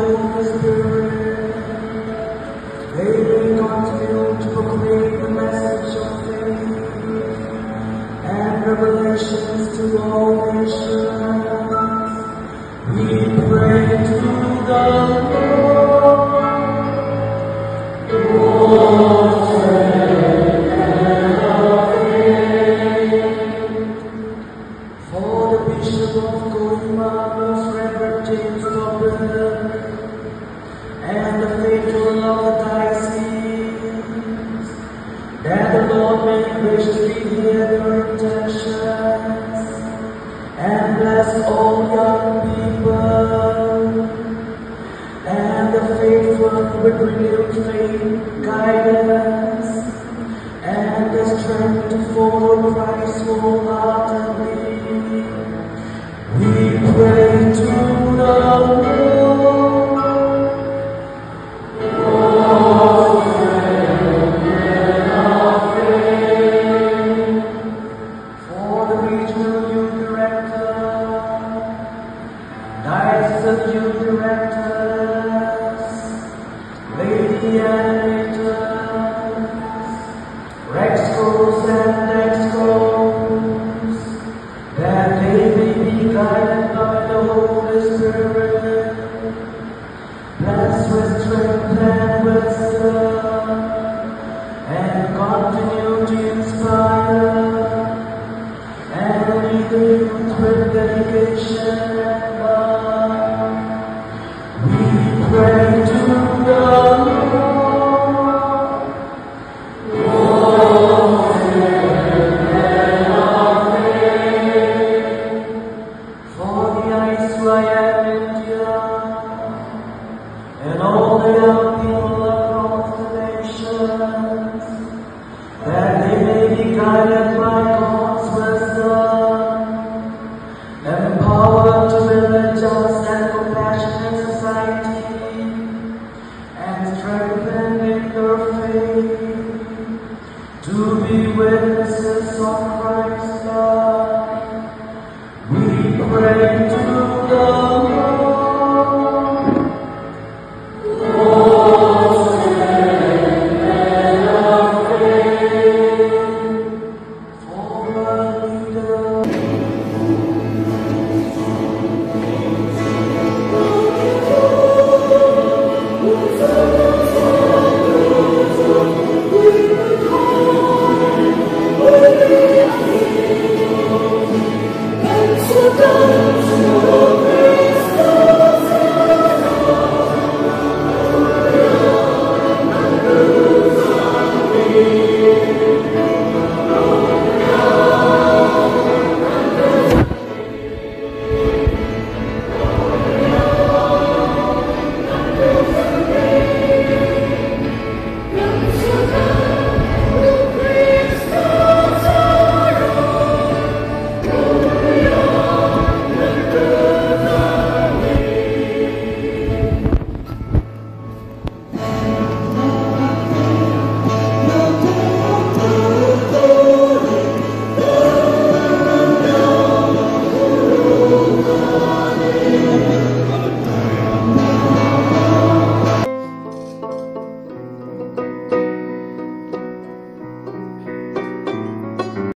Holy Spirit. May we continue to proclaim the message of faith and revelations to all nations. We pray to the Lord. For the Bishop of Kohima, Most Reverend James Dobbin, and the faithful of the diocese, that the Lord may graciously hear your intentions and bless all young people, and the faithful with renewed faith, guidance, and the strength to follow Christ wholeheartedly. We pray to the Lord. For the regional youth director, diocese youth directors, lady animators, Rexcos and Excos, that they may be guided by the Holy Spirit, blessed with strength and wisdom, and continue to inspire and lead the youth with dedication and love. We pray to the Lord. And all the young people across the nations, that they may be guided by God's wisdom, empowered to live a just and compassionate society, and strengthened in their faith, to be with